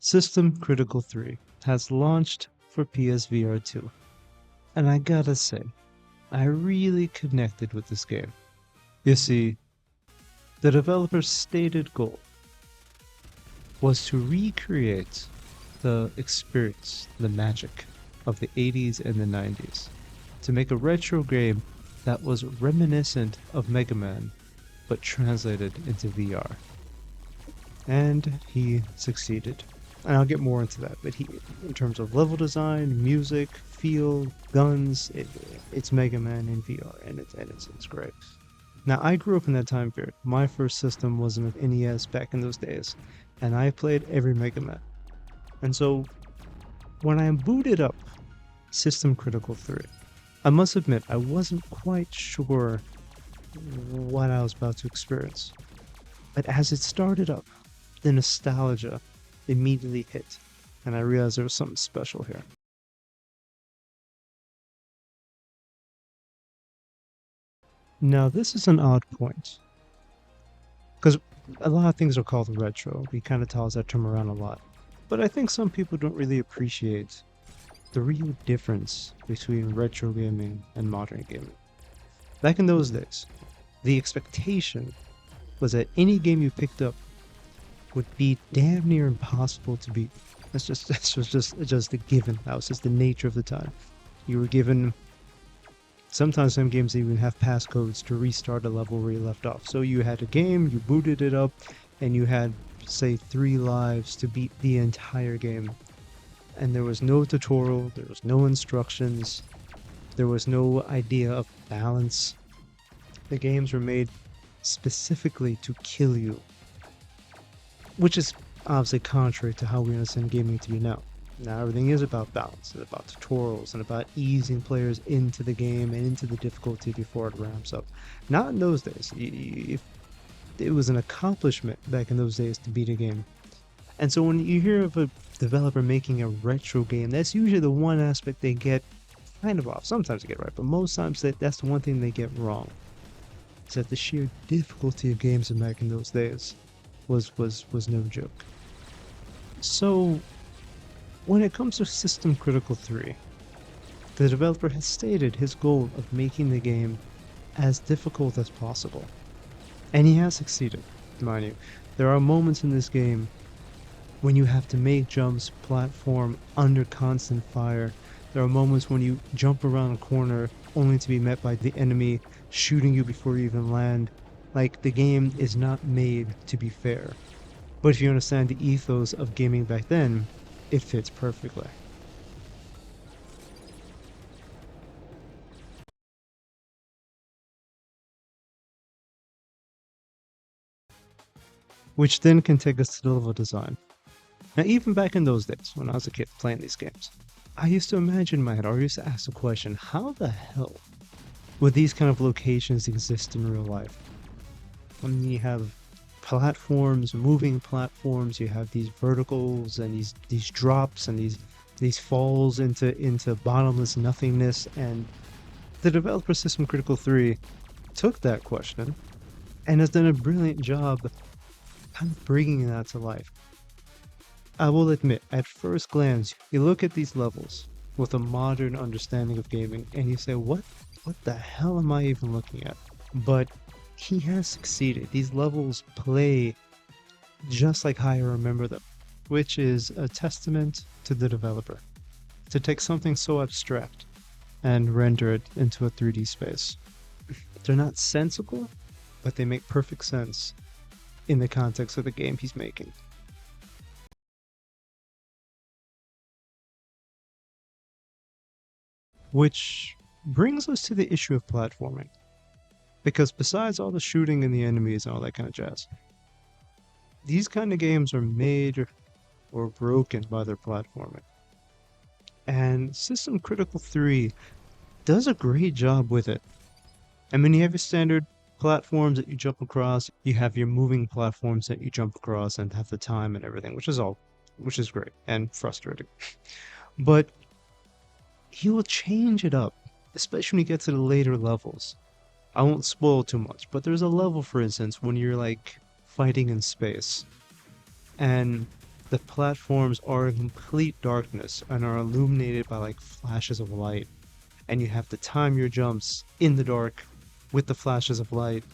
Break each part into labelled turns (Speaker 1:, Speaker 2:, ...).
Speaker 1: System Critical 3 has launched for PSVR2, and I gotta say, I really connected with this game. You see, the developer's stated goal was to recreate the experience, the magic of the 80s and the 90s, to make a retro game that was reminiscent of Mega Man, but translated into VR. And he succeeded. And I'll get more into that, but in terms of level design, music, feel, guns, it's Mega Man in VR, and it's great. Now, I grew up in that time period. My first system was an NES back in those days, and I played every Mega Man. And so, when I booted up System Critical 3, I must admit I wasn't quite sure what I was about to experience. But as it started up, the nostalgia immediately hit, and I realized there was something special here. Now, this is an odd point, because a lot of things are called retro. We kind of toss that term around a lot. But I think some people don't really appreciate the real difference between retro gaming and modern gaming. Back in those days, the expectation was that any game you picked up would be damn near impossible to beat. This was just a given. That was just the nature of the time. You were given, sometimes some games even have passcodes to restart a level where you left off. So you had a game, you booted it up, and you had, say, 3 lives to beat the entire game. And there was no tutorial, there was no instructions, there was no idea of balance. The games were made specifically to kill you, which is obviously contrary to how we understand gaming to be now. Now everything is about balance, and about tutorials, and about easing players into the game and into the difficulty before it ramps up. Not in those days. It was an accomplishment back in those days to beat a game. And so when you hear of a developer making a retro game, that's usually the one aspect they get kind of off. Sometimes they get right, but most times that's the one thing they get wrong. Is that the sheer difficulty of games back in those days was no joke. So when it comes to System Critical 3, the developer has stated his goal of making the game as difficult as possible. And he has succeeded, mind you. There are moments in this game when you have to make jumps, platform under constant fire. There are moments when you jump around a corner only to be met by the enemy shooting you before you even land. Like, the game is not made to be fair. But if you understand the ethos of gaming back then, it fits perfectly. Which then can take us to the level design. Now, even back in those days, when I was a kid playing these games, I used to imagine in my head, or I used to ask the question, how the hell would these kind of locations exist in real life? When you have platforms, moving platforms, you have these verticals and these drops and these falls into bottomless nothingness, and the developer System Critical 3 took that question and has done a brilliant job kind of bringing that to life. I will admit, at first glance, you look at these levels with a modern understanding of gaming and you say, what the hell am I even looking at? But he has succeeded. These levels play just like how I remember them, which is a testament to the developer. To take something so abstract and render it into a 3D space. They're not sensible, but they make perfect sense in the context of the game he's making. Which brings us to the issue of platforming. Because besides all the shooting and the enemies and all that kind of jazz, these kind of games are made or broken by their platforming. And System Critical 3 does a great job with it. I mean, you have your standard platforms that you jump across, you have your moving platforms that you jump across and have the time and everything, which is great and frustrating. But he will change it up, especially when you get to the later levels. I won't spoil too much, but there's a level, for instance, when you're like fighting in space, and The platforms are in complete darkness and are illuminated by like flashes of light, and you have to time your jumps in the dark with the flashes of light,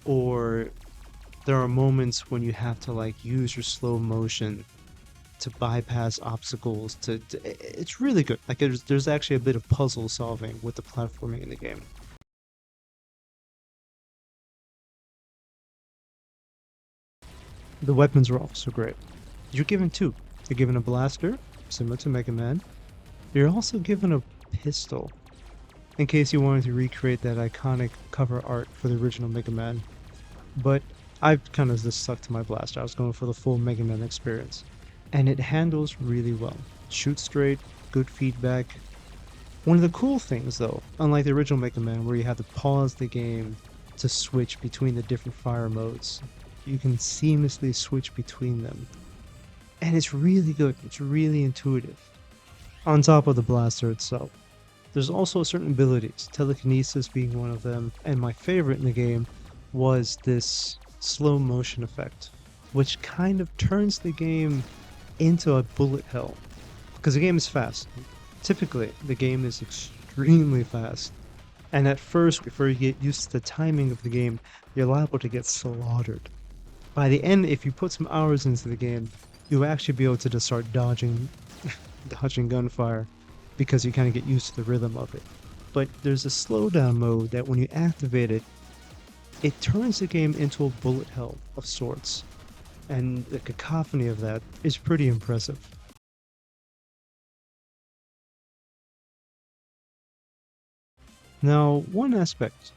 Speaker 1: or there are moments when you have to like use your slow motion to bypass obstacles it's really good. Like there's actually a bit of puzzle solving with the platforming in the game. The weapons are also great. You're given two. You're given a blaster, similar to Mega Man. You're also given a pistol, in case you wanted to recreate that iconic cover art for the original Mega Man. But I've kind of just stuck to my blaster. I was going for the full Mega Man experience. And it handles really well. Shoots straight, good feedback. One of the cool things though, unlike the original Mega Man where you have to pause the game to switch between the different fire modes, you can seamlessly switch between them. And it's really good, it's really intuitive. On top of the blaster itself, there's also certain abilities, telekinesis being one of them, and my favorite in the game was this slow motion effect, which kind of turns the game into a bullet hell. Because the game is fast. Typically, the game is extremely fast. And at first, before you get used to the timing of the game, you're liable to get slaughtered. By the end, if you put some hours into the game, you'll actually be able to just start dodging gunfire, because you kind of get used to the rhythm of it. But there's a slowdown mode that when you activate it, it turns the game into a bullet hell of sorts. And the cacophony of that is pretty impressive. Now, one aspect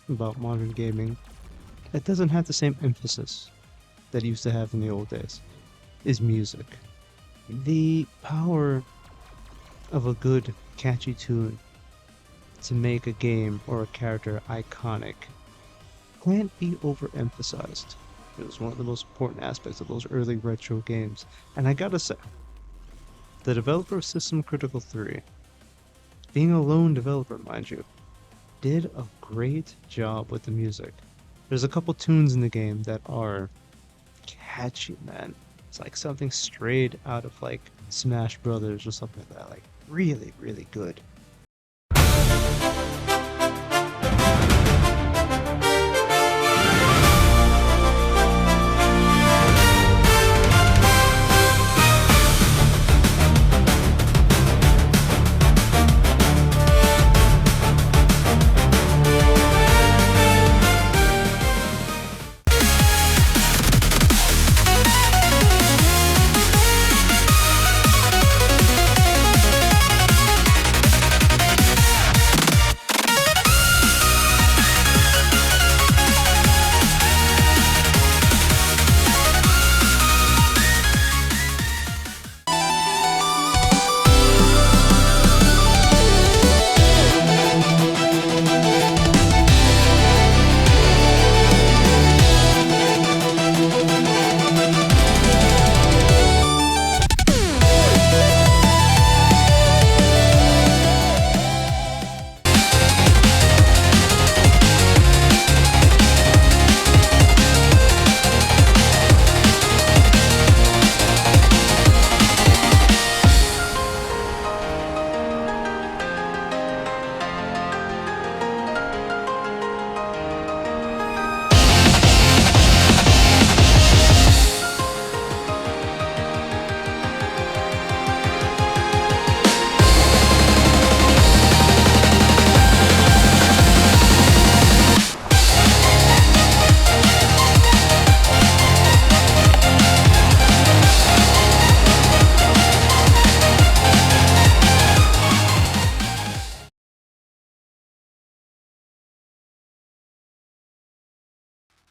Speaker 1: about modern gaming that doesn't have the same emphasis that it used to have in the old days is music. The power of a good, catchy tune to make a game or a character iconic can't be overemphasized. It was one of the most important aspects of those early retro games. And I gotta say, the developer of System Critical 3, being a lone developer, mind you, did a great job with the music. There's a couple tunes in the game that are catchy, man. It's like something straight out of like Smash Brothers or something like that. Like really, really good.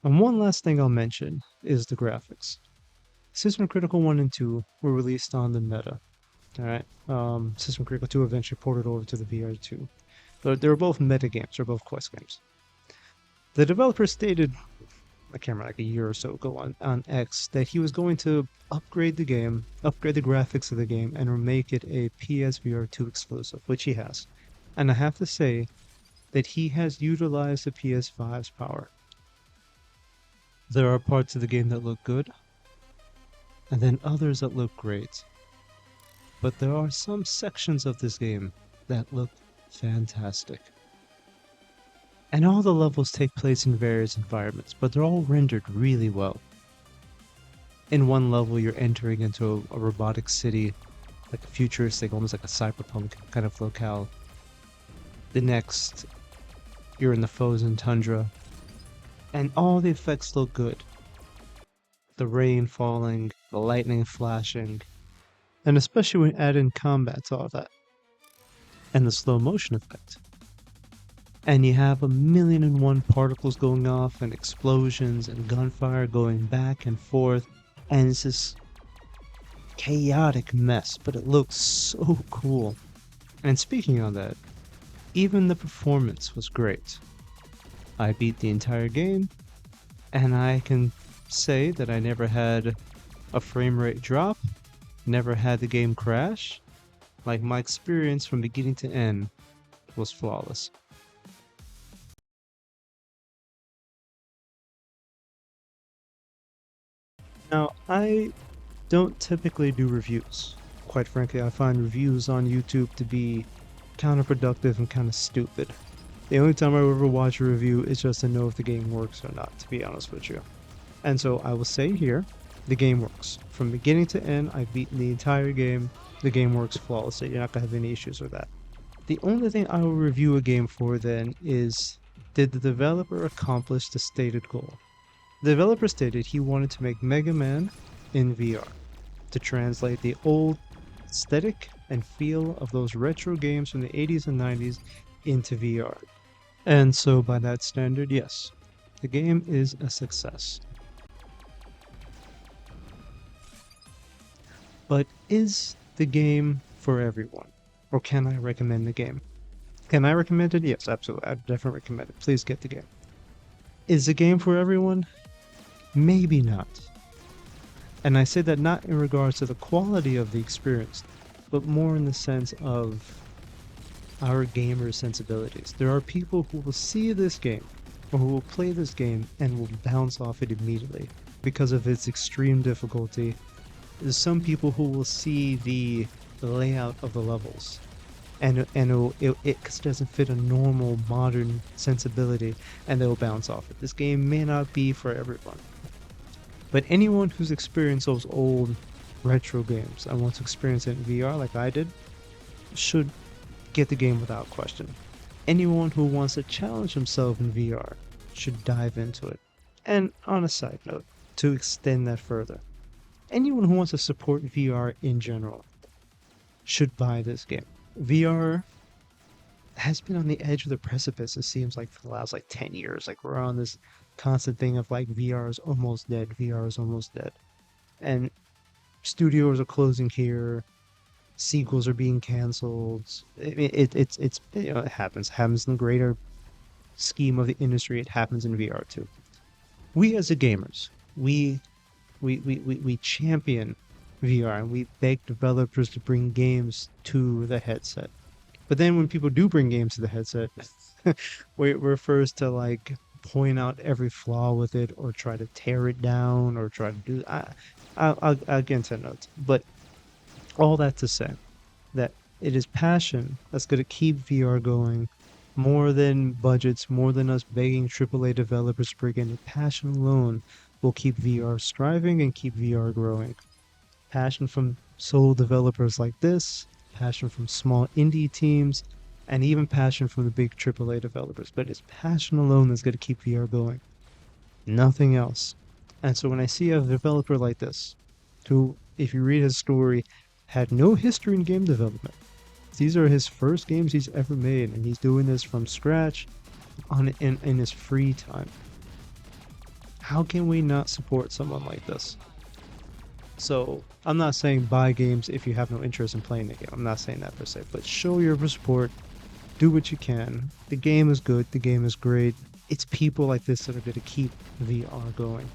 Speaker 1: And one last thing I'll mention is the graphics. System Critical 1 and 2 were released on the Meta. Alright. System Critical 2 eventually ported over to the VR2. But they were both meta games, they're both quest games. The developer stated, I can't remember, like a year or so ago on X, that he was going to upgrade the game, upgrade the graphics of the game, and make it a PSVR2 exclusive, which he has. And I have to say that he has utilized the PS5's power. There are parts of the game that look good, and then others that look great. But there are some sections of this game that look fantastic. And all the levels take place in various environments, but they're all rendered really well. In one level, you're entering into a robotic city, like a futuristic, almost like a cyberpunk kind of locale. The next, you're in the frozen tundra, and all the effects look good. The rain falling, the lightning flashing, and especially when you add in combat to all that, and the slow motion effect. And you have 1,000,001 particles going off, and explosions and gunfire going back and forth, and it's this chaotic mess, but it looks so cool. And speaking of that, even the performance was great. I beat the entire game, and I can say that I never had a frame rate drop, never had the game crash. Like, my experience from beginning to end was flawless. Now, I don't typically do reviews. Quite frankly, I find reviews on YouTube to be counterproductive and kind of stupid. The only time I ever watch a review is just to know if the game works or not, to be honest with you. And so I will say here, the game works. From beginning to end, I've beaten the entire game. The game works flawlessly. You're not going to have any issues with that. The only thing I will review a game for then is, did the developer accomplish the stated goal? The developer stated he wanted to make Mega Man in VR, to translate the old aesthetic and feel of those retro games from the 80s and 90s into VR. And so by that standard, yes, the game is a success. But is the game for everyone? Or can I recommend the game? Can I recommend it? Yes, absolutely. I'd definitely recommend it. Please get the game. Is the game for everyone? Maybe not. And I say that not in regards to the quality of the experience, but more in the sense of our gamer sensibilities. There are people who will see this game, or who will play this game, and will bounce off it immediately because of its extreme difficulty. There's some people who will see the layout of the levels, and it just doesn't fit a normal modern sensibility, and they'll bounce off it. This game may not be for everyone. But anyone who's experienced those old retro games and wants to experience it in VR like I did, should get the game without question. Anyone who wants to challenge himself in VR should dive into it. And on a side note, to extend that further, anyone who wants to support VR in general should buy this game. VR has been on the edge of the precipice, it seems like, for the last 10 years. Like, we're on this constant thing of VR is almost dead, VR is almost dead. And studios are closing here, sequels are being canceled. It happens. It happens in the greater scheme of the industry. It happens in VR too. We as the gamers, we champion VR, and we beg developers to bring games to the headset. But then when people do bring games to the headset, we're first to point out every flaw with it, or try to tear it down, or try to do. I'll get into notes, but all that to say that it is passion that's going to keep VR going, more than budgets, more than us begging AAA developers to bring in. Passion alone will keep VR striving and keep VR growing. Passion from solo developers like this, passion from small indie teams, and even passion from the big AAA developers. But it's passion alone that's going to keep VR going. Nothing else. And so when I see a developer like this, who, if you read his story, had no history in game development. These are his first games he's ever made, and he's doing this from scratch in his free time. How can we not support someone like this? So, I'm not saying buy games if you have no interest in playing the game. I'm not saying that per se, but show your support. Do what you can. The game is good. The game is great. It's people like this that are going to keep VR going.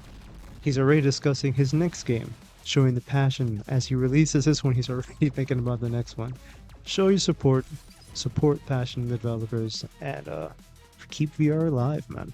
Speaker 1: He's already discussing his next game, showing the passion. As he releases this one, he's already thinking about the next one. Show your support passionate developers, and keep VR alive, man.